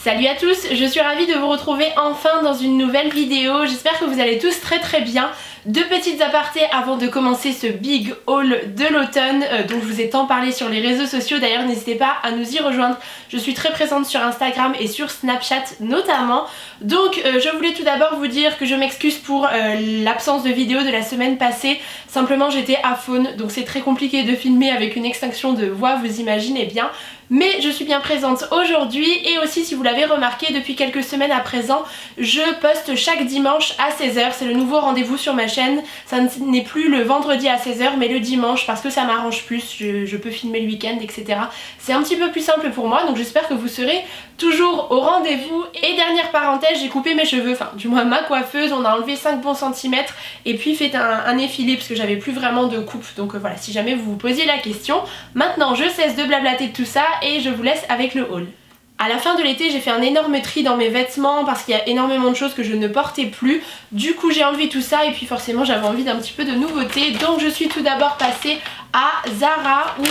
Salut à tous, je suis ravie de vous retrouver enfin dans une nouvelle vidéo. J'espère que vous allez tous très bien. Deux petites apartés avant de commencer ce big haul de l'automne dont je vous ai tant parlé sur les réseaux sociaux. D'ailleurs n'hésitez pas à nous y rejoindre. Je suis très présente sur Instagram et sur Snapchat notamment. Donc je voulais tout d'abord vous dire que je m'excuse pour l'absence de vidéo de la semaine passée. Simplement j'étais à faune, donc c'est très compliqué de filmer avec une extinction de voix, vous imaginez bien. Mais je suis bien présente aujourd'hui et aussi si vous l'avez remarqué depuis quelques semaines à présent, je poste chaque dimanche à 16 h, c'est le nouveau rendez-vous sur ma chaîne. Ça n'est plus le vendredi à 16 h mais le dimanche parce que ça m'arrange plus, je peux filmer le week-end etc. C'est un petit peu plus simple pour moi donc j'espère que vous serez toujours au rendez-vous. Et dernière parenthèse, j'ai coupé mes cheveux, enfin du moins ma coiffeuse, on a enlevé 5 bons centimètres et puis fait un effilé parce que j'avais plus vraiment de coupe. Donc voilà, si jamais vous vous posiez la question, maintenant je cesse de blablater de tout ça et je vous laisse avec le haul. À la fin de l'été, j'ai fait un énorme tri dans mes vêtements parce qu'il y a énormément de choses que je ne portais plus. Du coup, j'ai enlevé tout ça et puis forcément, j'avais envie d'un petit peu de nouveauté. Donc, je suis tout d'abord passée à Zara où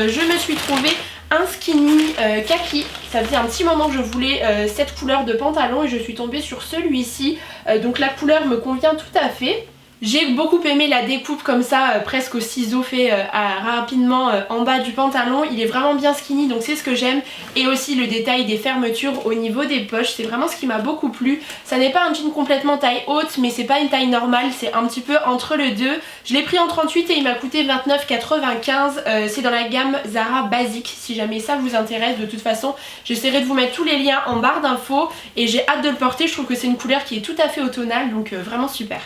je me suis trouvée un skinny kaki. Ça faisait un petit moment que je voulais cette couleur de pantalon et je suis tombée sur celui-ci. Donc, la couleur me convient tout à fait. J'ai beaucoup aimé la découpe comme ça, presque au ciseau fait rapidement en bas du pantalon. Il est vraiment bien skinny donc c'est ce que j'aime. Et aussi le détail des fermetures au niveau des poches, c'est vraiment ce qui m'a beaucoup plu. Ça n'est pas un jean complètement taille haute mais c'est pas une taille normale, c'est un petit peu entre les deux. Je l'ai pris en 38 et il m'a coûté 29,95. C'est dans la gamme Zara Basic si jamais ça vous intéresse. De toute façon j'essaierai de vous mettre tous les liens en barre d'infos et j'ai hâte de le porter. Je trouve que c'est une couleur qui est tout à fait automnale donc vraiment super.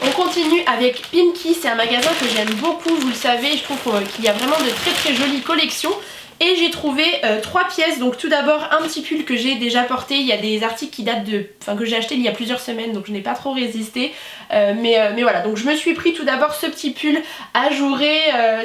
On continue avec Pimkie, c'est un magasin que j'aime beaucoup, vous le savez, je trouve qu'il y a vraiment de très jolies collections. Et j'ai trouvé 3 pièces, donc tout d'abord un petit pull que j'ai déjà porté, il y a des articles qui datent de... Enfin que j'ai acheté il y a plusieurs semaines donc je n'ai pas trop résisté. Mais voilà, donc je me suis pris tout d'abord ce petit pull ajouré,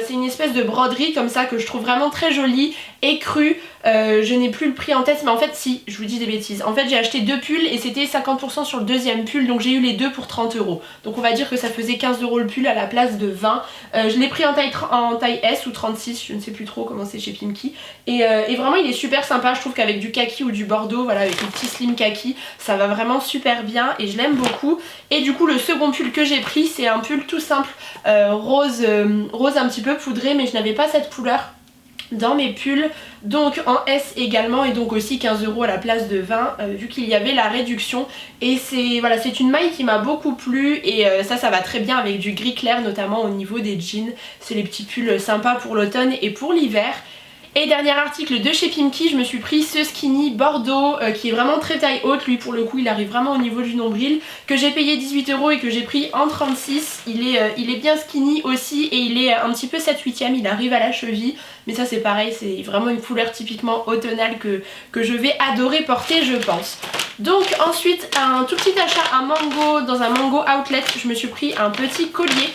c'est une espèce de broderie comme ça que je trouve vraiment très jolie, écrue. Je n'ai plus le prix en tête mais en fait si, je vous dis des bêtises. En fait j'ai acheté 2 pulls et c'était 50% sur le deuxième pull donc j'ai eu les deux pour 30 €. Donc on va dire que ça faisait 15 € le pull à la place de 20. Je l'ai pris en taille S ou 36, je ne sais plus trop comment c'est chez Pimkie. Et vraiment il est super sympa, je trouve qu'avec du kaki ou du bordeaux, voilà avec le petit slim kaki, ça va vraiment super bien et je l'aime beaucoup. Et du coup le second pull que j'ai pris c'est un pull tout simple rose un petit peu poudré mais je n'avais pas cette couleur dans mes pulls, donc en S également et donc aussi 15 € à la place de 20 vu qu'il y avait la réduction. Et c'est voilà, c'est une maille qui m'a beaucoup plu et ça va très bien avec du gris clair notamment au niveau des jeans. C'est les petits pulls sympas pour l'automne et pour l'hiver. Et dernier article de chez Pimkie, je me suis pris ce skinny bordeaux qui est vraiment très taille haute, lui pour le coup il arrive vraiment au niveau du nombril, que j'ai payé 18 € et que j'ai pris en 36. Il est bien skinny aussi et il est un petit peu 7/8e, il arrive à la cheville, mais ça c'est pareil, c'est vraiment une couleur typiquement automnale que je vais adorer porter je pense. Donc ensuite un tout petit achat à Mango, dans un Mango Outlet, je me suis pris un petit collier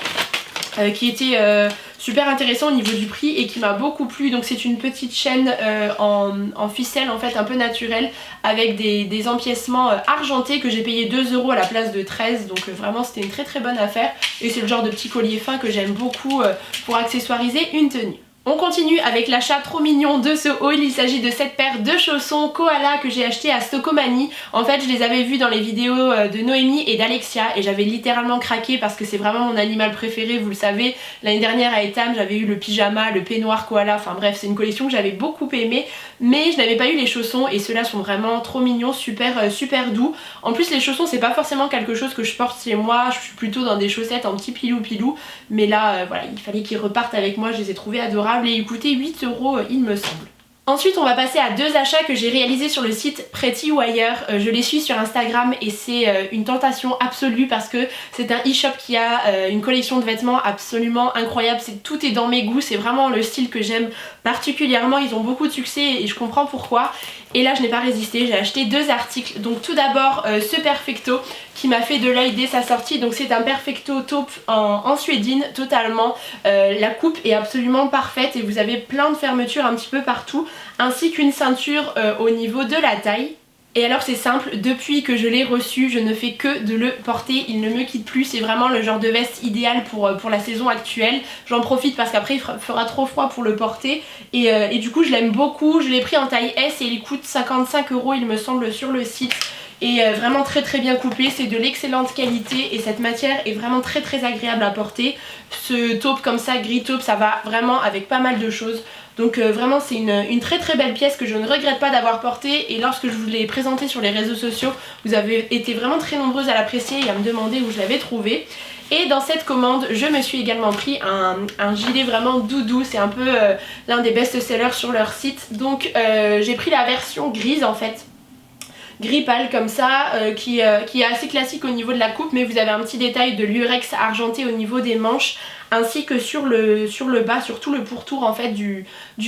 qui était super intéressant au niveau du prix et qui m'a beaucoup plu. Donc c'est une petite chaîne en ficelle en fait un peu naturelle avec des empiècements argentés que j'ai payé 2 € à la place de 13. Donc vraiment c'était une très bonne affaire et c'est le genre de petit collier fin que j'aime beaucoup pour accessoiriser une tenue. On continue avec l'achat trop mignon de ce haul, il s'agit de cette paire de chaussons Koala que j'ai acheté à Stocomanie. En fait je les avais vus dans les vidéos de Noémie et d'Alexia et j'avais littéralement craqué parce que c'est vraiment mon animal préféré, vous le savez. L'année dernière à Etam j'avais eu le pyjama, le peignoir Koala, enfin bref c'est une collection que j'avais beaucoup aimée. Mais je n'avais pas eu les chaussons et ceux-là sont vraiment trop mignons, super doux. En plus les chaussons c'est pas forcément quelque chose que je porte chez moi, je suis plutôt dans des chaussettes en petit pilou. Mais là voilà, il fallait qu'ils repartent avec moi, je les ai trouvés adorables et ils coûtaient 8 € il me semble. Ensuite on va passer à deux achats que j'ai réalisés sur le site Pretty Wire. Je les suis sur Instagram et c'est une tentation absolue parce que c'est un e-shop qui a une collection de vêtements absolument incroyable. Tout est dans mes goûts, c'est vraiment le style que j'aime particulièrement. Ils ont beaucoup de succès et je comprends pourquoi. Et là je n'ai pas résisté, j'ai acheté deux articles. Donc tout d'abord ce Perfecto qui m'a fait de l'œil dès sa sortie. Donc c'est un Perfecto taupe en suédine totalement. La coupe est absolument parfaite et vous avez plein de fermetures un petit peu partout, ainsi qu'une ceinture au niveau de la taille. Et alors c'est simple, depuis que je l'ai reçu, je ne fais que de le porter, il ne me quitte plus, c'est vraiment le genre de veste idéal pour la saison actuelle. J'en profite parce qu'après il fera trop froid pour le porter et du coup je l'aime beaucoup, je l'ai pris en taille S et il coûte 55 € il me semble sur le site. Et vraiment très très bien coupé, c'est de l'excellente qualité et cette matière est vraiment très très agréable à porter. Ce taupe comme ça, gris taupe, ça va vraiment avec pas mal de choses. Donc vraiment c'est une très très belle pièce que je ne regrette pas d'avoir portée. Et lorsque je vous l'ai présentée sur les réseaux sociaux, vous avez été vraiment très nombreuses à l'apprécier et à me demander où je l'avais trouvée. Et dans cette commande, je me suis également pris un gilet vraiment doudou, c'est un peu l'un des best-sellers sur leur site. Donc j'ai pris la version grise en fait. Gris pâle comme ça, qui est assez classique au niveau de la coupe, mais vous avez un petit détail de lurex argenté au niveau des manches, ainsi que sur le bas, sur tout le pourtour en fait du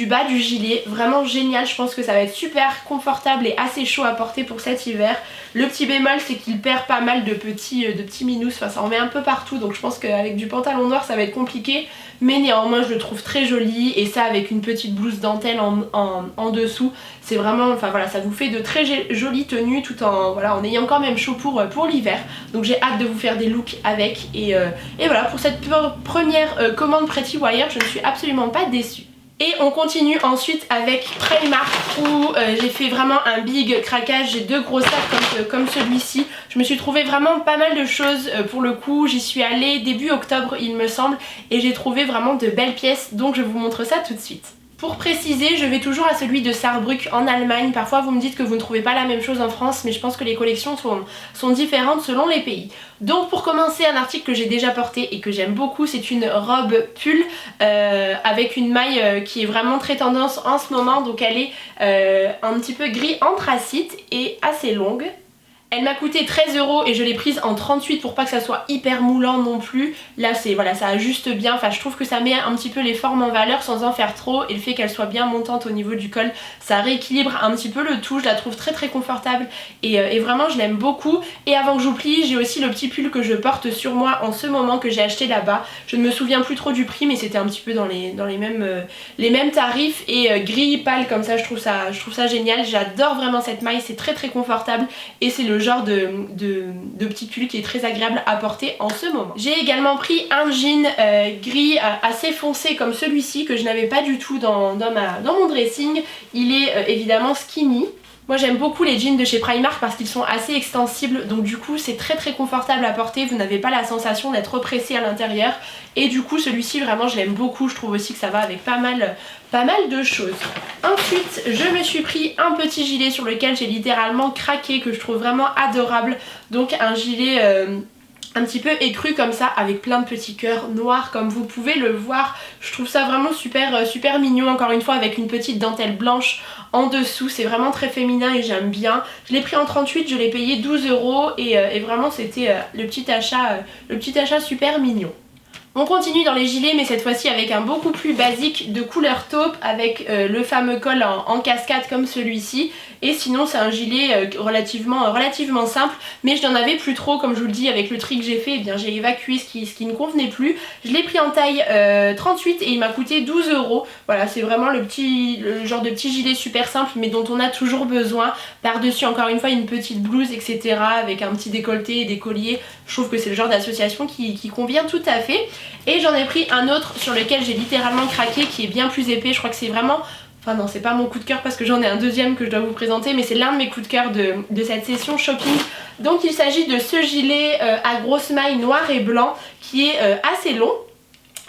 bas du gilet. Vraiment génial, je pense que ça va être super confortable et assez chaud à porter pour cet hiver. Le petit bémol c'est qu'il perd pas mal de petits minous, enfin ça en met un peu partout, donc je pense qu'avec du pantalon noir ça va être compliqué. Mais néanmoins je le trouve très joli et ça avec une petite blouse dentelle en dessous, c'est vraiment, enfin voilà, ça vous fait de très jolies tenues tout en, voilà, en ayant quand même chaud pour l'hiver. Donc j'ai hâte de vous faire des looks avec et voilà pour cette première commande Pretty Wire, je ne suis absolument pas déçue. Et on continue ensuite avec Primark où j'ai fait vraiment un big craquage, j'ai 2 gros sacs comme celui-ci. Je me suis trouvé vraiment pas mal de choses pour le coup, j'y suis allée début octobre il me semble et j'ai trouvé vraiment de belles pièces, donc je vous montre ça tout de suite. Pour préciser, je vais toujours à celui de Saarbrück en Allemagne. Parfois vous me dites que vous ne trouvez pas la même chose en France, mais je pense que les collections sont différentes selon les pays. Donc pour commencer, un article que j'ai déjà porté et que j'aime beaucoup, c'est une robe pull avec une maille qui est vraiment très tendance en ce moment. Donc elle est un petit peu gris anthracite et assez longue. Elle m'a coûté 13 € et je l'ai prise en 38 pour pas que ça soit hyper moulant non plus. Là c'est voilà, ça ajuste bien, enfin je trouve que ça met un petit peu les formes en valeur sans en faire trop et le fait qu'elle soit bien montante au niveau du col, ça rééquilibre un petit peu le tout. Je la trouve très très confortable et vraiment je l'aime beaucoup. Et avant que j'oublie, j'ai aussi le petit pull que je porte sur moi en ce moment que j'ai acheté là-bas. Je ne me souviens plus trop du prix mais c'était un petit peu dans les mêmes tarifs et gris pâle comme ça, je trouve ça génial. J'adore vraiment cette maille, c'est très très confortable et c'est le genre de petit pull qui est très agréable à porter en ce moment. J'ai également pris un jean gris assez foncé comme celui-ci que je n'avais pas du tout dans mon dressing. Il est évidemment skinny. Moi j'aime beaucoup les jeans de chez Primark parce qu'ils sont assez extensibles, donc du coup c'est très très confortable à porter, vous n'avez pas la sensation d'être oppressé à l'intérieur et du coup celui-ci vraiment je l'aime beaucoup, je trouve aussi que ça va avec pas mal de choses. Ensuite je me suis pris un petit gilet sur lequel j'ai littéralement craqué, que je trouve vraiment adorable, donc un gilet un petit peu écru comme ça avec plein de petits cœurs noirs comme vous pouvez le voir. Je trouve ça vraiment super mignon, encore une fois avec une petite dentelle blanche en dessous, c'est vraiment très féminin et j'aime bien. Je l'ai pris en 38, je l'ai payé 12 € et vraiment c'était le petit achat super mignon. On continue dans les gilets mais cette fois-ci avec un beaucoup plus basique de couleur taupe avec le fameux col en cascade comme celui-ci. Et sinon c'est un gilet relativement simple, mais je n'en avais plus trop, comme je vous le dis avec le tri que j'ai fait, eh bien j'ai évacué ce qui ne convenait plus. Je l'ai pris en taille 38 et il m'a coûté 12 €. Voilà, c'est vraiment le genre de petit gilet super simple mais dont on a toujours besoin. Par-dessus encore une fois une petite blouse etc. avec un petit décolleté et des colliers. Je trouve que c'est le genre d'association qui convient tout à fait. Et j'en ai pris un autre sur lequel j'ai littéralement craqué, qui est bien plus épais. Je crois que c'est vraiment... Enfin non, c'est pas mon coup de cœur parce que j'en ai un deuxième que je dois vous présenter, mais c'est l'un de mes coups de cœur de cette session shopping. Donc il s'agit de ce gilet à grosse maille noir et blanc qui est assez long.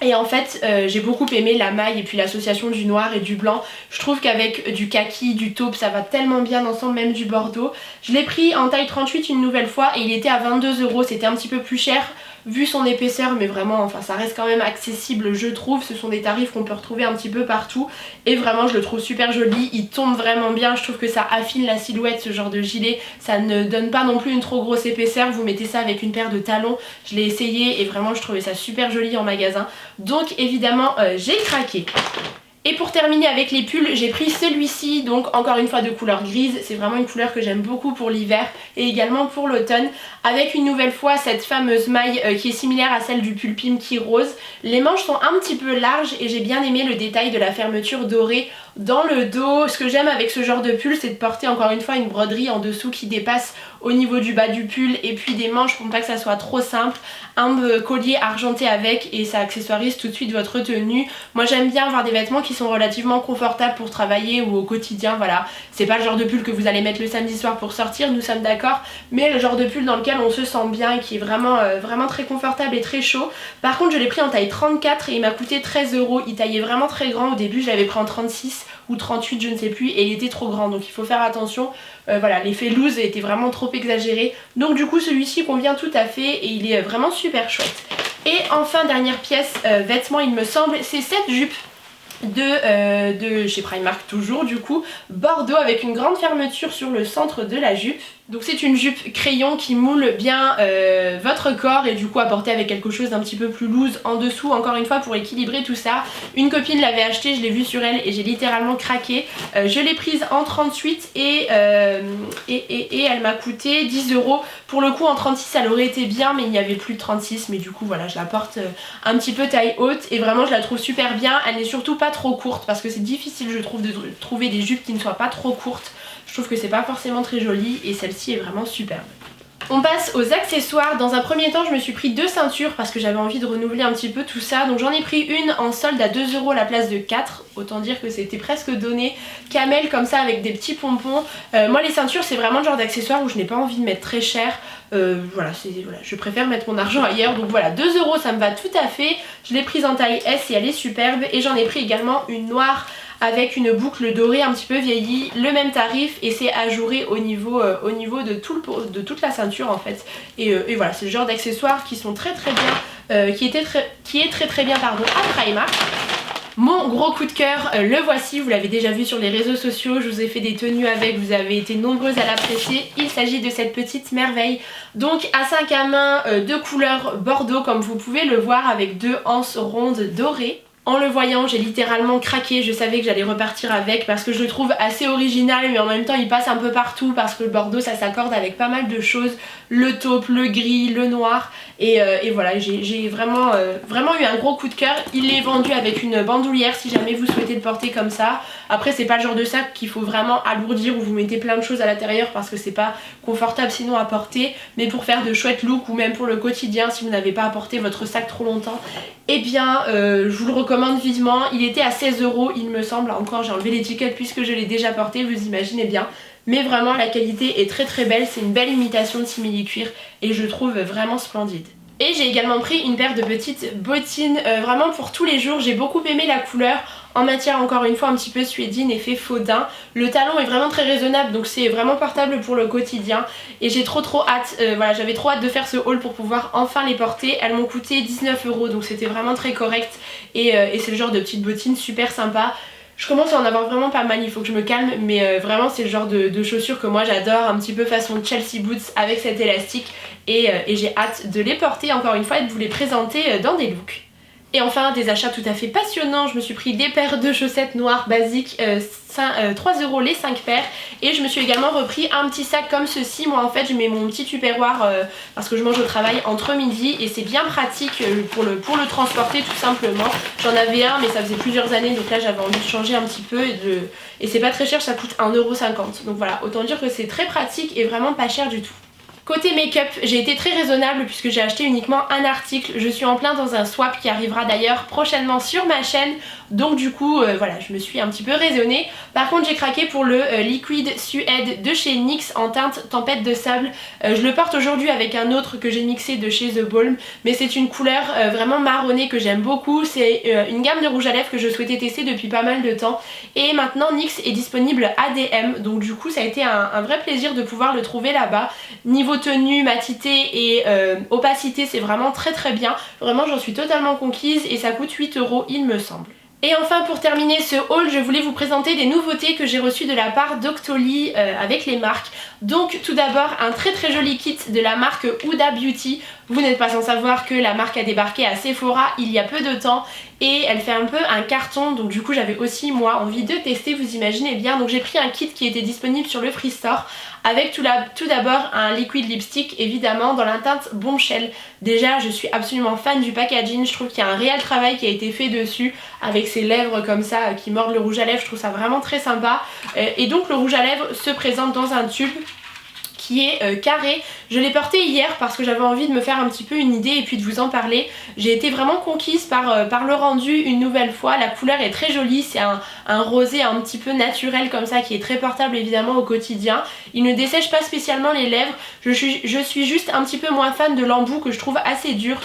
Et en fait j'ai beaucoup aimé la maille et puis l'association du noir et du blanc. Je trouve qu'avec du kaki, du taupe, ça va tellement bien ensemble, même du bordeaux. Je l'ai pris en taille 38 une nouvelle fois et il était à 22 €, c'était un petit peu plus cher vu son épaisseur, mais vraiment enfin ça reste quand même accessible je trouve. Ce sont des tarifs qu'on peut retrouver un petit peu partout et vraiment je le trouve super joli, il tombe vraiment bien, je trouve que ça affine la silhouette ce genre de gilet, ça ne donne pas non plus une trop grosse épaisseur. Vous mettez ça avec une paire de talons, je l'ai essayé et vraiment je trouvais ça super joli en magasin, donc évidemment j'ai craqué. Et pour terminer avec les pulls, j'ai pris celui-ci, donc encore une fois de couleur grise, c'est vraiment une couleur que j'aime beaucoup pour l'hiver et également pour l'automne, avec une nouvelle fois cette fameuse maille qui est similaire à celle du pull Pimkie rose. Les manches sont un petit peu larges et j'ai bien aimé le détail de la fermeture dorée dans le dos. Ce que j'aime avec ce genre de pull, c'est de porter encore une fois une broderie en dessous qui dépasse au niveau du bas du pull et puis des manches pour ne pas que ça soit trop simple, un collier argenté avec et ça accessoirise tout de suite votre tenue. Moi j'aime bien avoir des vêtements qui sont relativement confortables pour travailler ou au quotidien, voilà. C'est pas le genre de pull que vous allez mettre le samedi soir pour sortir, nous sommes d'accord, mais le genre de pull dans lequel on se sent bien et qui est vraiment, vraiment très confortable et très chaud. Par contre je l'ai pris en taille 34 et il m'a coûté 13 €, il taillait vraiment très grand. Au début je l'avais pris en 36 ou 38 je ne sais plus et il était trop grand, donc il faut faire attention. Voilà, l'effet loose était vraiment trop exagéré, donc du coup celui-ci convient tout à fait et il est vraiment super chouette. Et enfin dernière pièce vêtements il me semble, c'est cette jupe de chez Primark toujours du coup, bordeaux avec une grande fermeture sur le centre de la jupe. Donc c'est une jupe crayon qui moule bien votre corps et du coup apportée avec quelque chose d'un petit peu plus loose en dessous, encore une fois pour équilibrer tout ça. Une copine l'avait acheté, je l'ai vue sur elle et j'ai littéralement craqué. Je l'ai prise en 38 et elle m'a coûté 10 €. Pour le coup en 36 elle aurait été bien mais il n'y avait plus de 36, mais du coup voilà je la porte un petit peu taille haute et vraiment je la trouve super bien. Elle n'est surtout pas trop courte parce que c'est difficile je trouve de trouver des jupes qui ne soient pas trop courtes. Je trouve que c'est pas forcément très joli et celle-ci est vraiment superbe. On passe aux accessoires. Dans un premier temps je me suis pris 2 ceintures parce que j'avais envie de renouveler un petit peu tout ça. Donc j'en ai pris une en solde à 2 € à la place de 4. Autant dire que c'était presque donné. Camel comme ça avec des petits pompons. Moi les ceintures c'est vraiment le genre d'accessoire où je n'ai pas envie de mettre très cher. Voilà, je préfère mettre mon argent ailleurs. Donc voilà, 2 € ça me va tout à fait. Je l'ai prise en taille S et elle est superbe. Et j'en ai pris également une noire avec une boucle dorée un petit peu vieillie, le même tarif et c'est ajouré au niveau de toute la ceinture en fait. Et voilà, c'est le genre d'accessoires qui sont très bien, qui est très bien pardon, à Primark. Mon gros coup de cœur, le voici, vous l'avez déjà vu sur les réseaux sociaux, je vous ai fait des tenues avec, vous avez été nombreuses à l'apprécier. Il s'agit de cette petite merveille, donc à 5 à main de couleur bordeaux comme vous pouvez le voir avec 2 anses rondes dorées. En le voyant j'ai littéralement craqué, je savais que j'allais repartir avec parce que je le trouve assez original mais en même temps il passe un peu partout parce que le bordeaux ça s'accorde avec pas mal de choses, le taupe, le gris, le noir et voilà j'ai vraiment eu un gros coup de cœur. Il est vendu avec une bandoulière si jamais vous souhaitez le porter comme ça. Après c'est pas le genre de sac qu'il faut vraiment alourdir où vous mettez plein de choses à l'intérieur parce que c'est pas confortable sinon à porter, mais pour faire de chouettes looks ou même pour le quotidien si vous n'avez pas à porter votre sac trop longtemps, eh bien je vous le recommande vivement. Il était à 16 € il me semble, encore j'ai enlevé l'étiquette puisque je l'ai déjà porté, vous imaginez bien, mais vraiment la qualité est très belle, c'est une belle imitation de simili-cuir et je trouve vraiment splendide. Et j'ai également pris une paire de petites bottines vraiment pour tous les jours. J'ai beaucoup aimé la couleur en matière encore une fois un petit peu suédine, effet faux daim. Le talon est vraiment très raisonnable donc c'est vraiment portable pour le quotidien et j'ai trop hâte, voilà j'avais trop hâte de faire ce haul pour pouvoir enfin les porter. Elles m'ont coûté 19 € donc c'était vraiment très correct et c'est le genre de petites bottines super sympa. Je commence à en avoir vraiment pas mal, il faut que je me calme, mais vraiment c'est le genre de chaussures que moi j'adore, un petit peu façon Chelsea Boots avec cet élastique et j'ai hâte de les porter encore une fois et de vous les présenter dans des looks. Et enfin des achats tout à fait passionnants, je me suis pris des paires de chaussettes noires basiques, 3 € les 5 paires et je me suis également repris un petit sac comme ceci. Moi en fait je mets mon petit tupperware parce que je mange au travail entre midi et c'est bien pratique pour le transporter tout simplement. J'en avais un mais ça faisait plusieurs années donc là j'avais envie de changer un petit peu et c'est pas très cher, ça coûte 1,50 €, donc voilà autant dire que c'est très pratique et vraiment pas cher du tout. Côté make-up, j'ai été très raisonnable puisque j'ai acheté uniquement un article. Je suis en plein dans un swap qui arrivera d'ailleurs prochainement sur ma chaîne. Donc du coup, voilà, je me suis un petit peu raisonnée. Par contre, j'ai craqué pour le Liquid Suede de chez NYX en teinte Tempête de Sable. Je le porte aujourd'hui avec un autre que j'ai mixé de chez The Balm. Mais c'est une couleur vraiment marronnée que j'aime beaucoup. C'est une gamme de rouge à lèvres que je souhaitais tester depuis pas mal de temps. Et maintenant, NYX est disponible ADM. Donc du coup, ça a été un vrai plaisir de pouvoir le trouver là-bas. Niveau tenue, matité et opacité, c'est vraiment très bien. Vraiment, j'en suis totalement conquise et ça coûte 8 € il me semble. Et enfin pour terminer ce haul, je voulais vous présenter des nouveautés que j'ai reçues de la part d'Octoly avec les marques. Donc tout d'abord un très joli kit de la marque Huda Beauty. Vous n'êtes pas sans savoir que la marque a débarqué à Sephora il y a peu de temps et elle fait un peu un carton, donc du coup j'avais aussi moi envie de tester, vous imaginez bien. Donc j'ai pris un kit qui était disponible sur le Free Store avec tout d'abord un liquid lipstick évidemment dans la teinte Bombshell. Déjà je suis absolument fan du packaging, je trouve qu'il y a un réel travail qui a été fait dessus avec ses lèvres comme ça qui mordent le rouge à lèvres, je trouve ça vraiment très sympa. Et donc le rouge à lèvres se présente dans un tube qui est carré. Je l'ai porté hier parce que j'avais envie de me faire un petit peu une idée et puis de vous en parler. J'ai été vraiment conquise par le rendu une nouvelle fois. La couleur est très jolie, c'est un rosé un petit peu naturel comme ça qui est très portable évidemment au quotidien. Il ne dessèche pas spécialement les lèvres. Je suis juste un petit peu moins fan de l'embout que je trouve assez dur.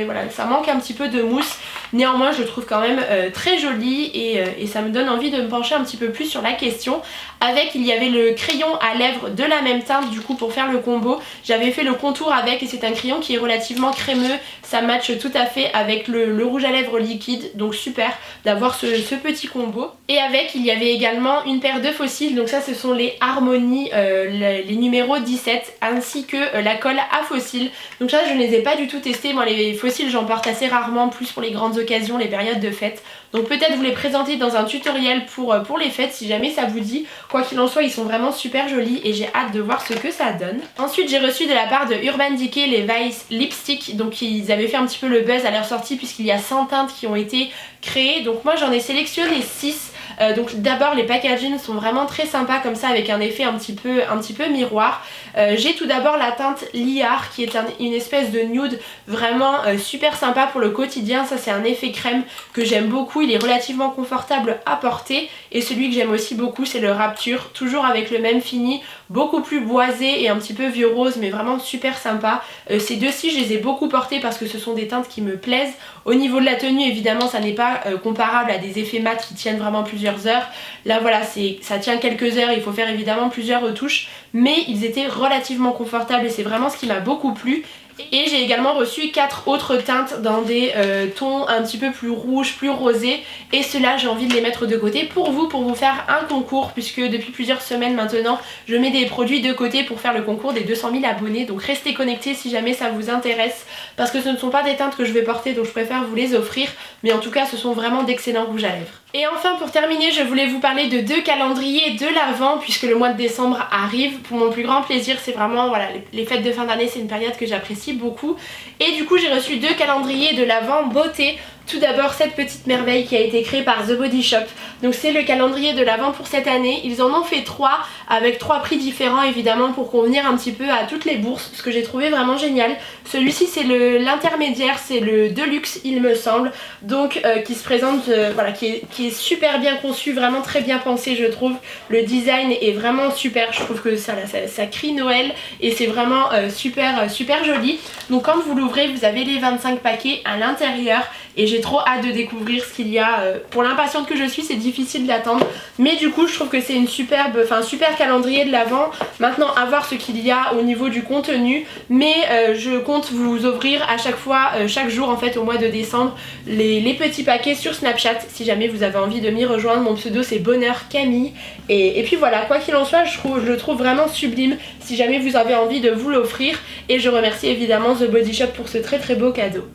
Voilà, ça manque un petit peu de mousse. Néanmoins je le trouve quand même très joli et ça me donne envie de me pencher un petit peu plus sur la question. Avec, il y avait le crayon à lèvres de la même teinte du coup pour faire le combo. J'avais fait le contour avec et c'est un crayon qui est relativement crémeux, ça matche tout à fait avec le rouge à lèvres liquide, donc super d'avoir ce petit combo. Et avec, il y avait également une paire de fossiles, donc ça ce sont les Harmony, les numéros 17, ainsi que la colle à fossiles. Donc ça je ne les ai pas du tout testés, moi les fossiles j'en porte assez rarement, plus pour les grandes occasions, les périodes de fête. Donc peut-être vous les présenter dans un tutoriel pour les fêtes si jamais ça vous dit. Quoi qu'il en soit, ils sont vraiment super jolis et j'ai hâte de voir ce que ça donne. Ensuite j'ai reçu de la part de Urban Decay les Vice Lipstick. Donc ils avaient fait un petit peu le buzz à leur sortie puisqu'il y a 100 teintes qui ont été créées. Donc moi j'en ai sélectionné 6. Donc d'abord les packaging sont vraiment très sympas comme ça avec un effet un petit peu miroir. J'ai tout d'abord la teinte Liar qui est une espèce de nude vraiment super sympa pour le quotidien. Ça c'est un effet crème que j'aime beaucoup, il est relativement confortable à porter. Et celui que j'aime aussi beaucoup c'est le Rapture, toujours avec le même fini, beaucoup plus boisé et un petit peu vieux rose mais vraiment super sympa. Ces deux-ci je les ai beaucoup portés parce que ce sont des teintes qui me plaisent. Au niveau de la tenue évidemment ça n'est pas comparable à des effets mat qui tiennent vraiment plusieurs heures. Là voilà ça tient quelques heures, il faut faire évidemment plusieurs retouches mais ils étaient relativement confortables et c'est vraiment ce qui m'a beaucoup plu. Et j'ai également reçu 4 autres teintes dans des tons un petit peu plus rouges, plus rosés. Et ceux-là j'ai envie de les mettre de côté pour vous faire un concours. Puisque depuis plusieurs semaines maintenant je mets des produits de côté pour faire le concours des 200 000 abonnés. Donc restez connectés si jamais ça vous intéresse. Parce que ce ne sont pas des teintes que je vais porter donc je préfère vous les offrir. Mais en tout cas ce sont vraiment d'excellents rouges à lèvres. Et enfin pour terminer je voulais vous parler de 2 calendriers de l'Avent puisque le mois de décembre arrive. Pour mon plus grand plaisir c'est vraiment voilà, les fêtes de fin d'année c'est une période que j'apprécie beaucoup. Et du coup j'ai reçu 2 calendriers de l'Avent beauté. Tout d'abord cette petite merveille qui a été créée par The Body Shop. Donc c'est le calendrier de l'Avent pour cette année. Ils en ont fait 3 avec 3 prix différents évidemment pour convenir un petit peu à toutes les bourses. Ce que j'ai trouvé vraiment génial. Celui-ci c'est l'intermédiaire, c'est le Deluxe il me semble. Donc qui se présente, voilà, qui est super bien conçu, vraiment très bien pensé je trouve. Le design est vraiment super, je trouve que ça crie Noël et c'est vraiment super joli. Donc quand vous l'ouvrez vous avez les 25 paquets à l'intérieur. Et j'ai trop hâte de découvrir ce qu'il y a. Pour l'impatiente que je suis c'est difficile d'attendre. Mais du coup je trouve que c'est un super calendrier de l'Avent. Maintenant à voir ce qu'il y a au niveau du contenu. Mais je compte vous ouvrir à chaque fois, chaque jour en fait au mois de décembre les petits paquets sur Snapchat. Si jamais vous avez envie de m'y rejoindre, mon pseudo c'est Bonheur Camille. Et puis voilà, quoi qu'il en soit je le trouve vraiment sublime si jamais vous avez envie de vous l'offrir. Et je remercie évidemment The Body Shop pour ce très beau cadeau.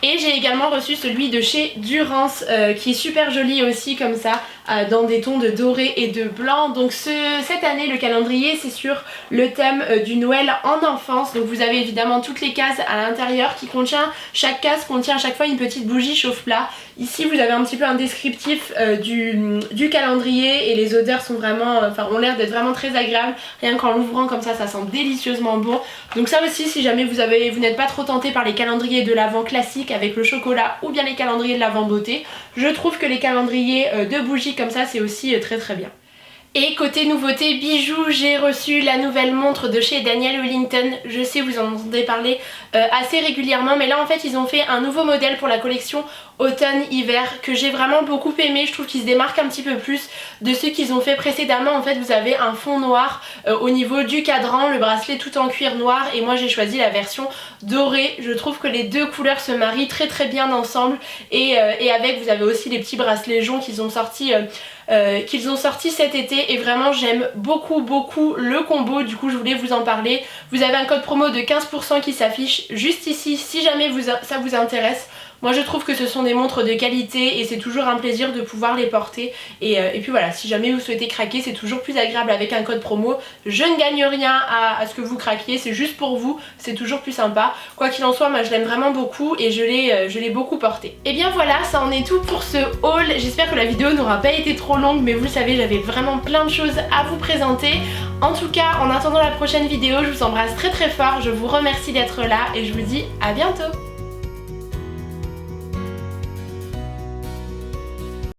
Et j'ai également reçu celui de chez Durance qui est super joli aussi comme ça dans des tons de doré et de blanc. Donc cette année le calendrier c'est sur le thème du Noël en enfance. Donc vous avez évidemment toutes les cases à l'intérieur qui contient, chaque case contient à chaque fois une petite bougie chauffe-plat. Ici vous avez un petit peu un descriptif du calendrier et les odeurs sont vraiment, ont l'air d'être vraiment très agréables. Rien qu'en l'ouvrant comme ça sent délicieusement bon. Donc ça aussi si jamais vous n'êtes pas trop tenté par les calendriers de l'Avent classique avec le chocolat ou bien les calendriers de l'Avent beauté, je trouve que les calendriers de bougies comme ça c'est aussi très bien. Et côté nouveauté bijoux, j'ai reçu la nouvelle montre de chez Daniel Wellington. Je sais vous en entendez parler assez régulièrement mais là en fait ils ont fait un nouveau modèle pour la collection automne-hiver que j'ai vraiment beaucoup aimé. Je trouve qu'il se démarque un petit peu plus de ceux qu'ils ont fait précédemment. En fait vous avez un fond noir au niveau du cadran, le bracelet tout en cuir noir et moi j'ai choisi la version dorée. Je trouve que les deux couleurs se marient très bien ensemble et avec vous avez aussi les petits bracelets jaunes qu'ils ont sortis cet été et vraiment j'aime beaucoup le combo. Du coup je voulais vous en parler. Vous avez un code promo de 15% qui s'affiche juste ici si jamais ça vous intéresse. Moi je trouve que ce sont des montres de qualité et c'est toujours un plaisir de pouvoir les porter. Et puis voilà, si jamais vous souhaitez craquer, c'est toujours plus agréable avec un code promo. Je ne gagne rien à ce que vous craquiez, c'est juste pour vous, c'est toujours plus sympa. Quoi qu'il en soit, moi je l'aime vraiment beaucoup et je l'ai beaucoup porté. Et bien voilà, ça en est tout pour ce haul. J'espère que la vidéo n'aura pas été trop longue, mais vous le savez, j'avais vraiment plein de choses à vous présenter. En tout cas, en attendant la prochaine vidéo, je vous embrasse très très fort, je vous remercie d'être là et je vous dis à bientôt.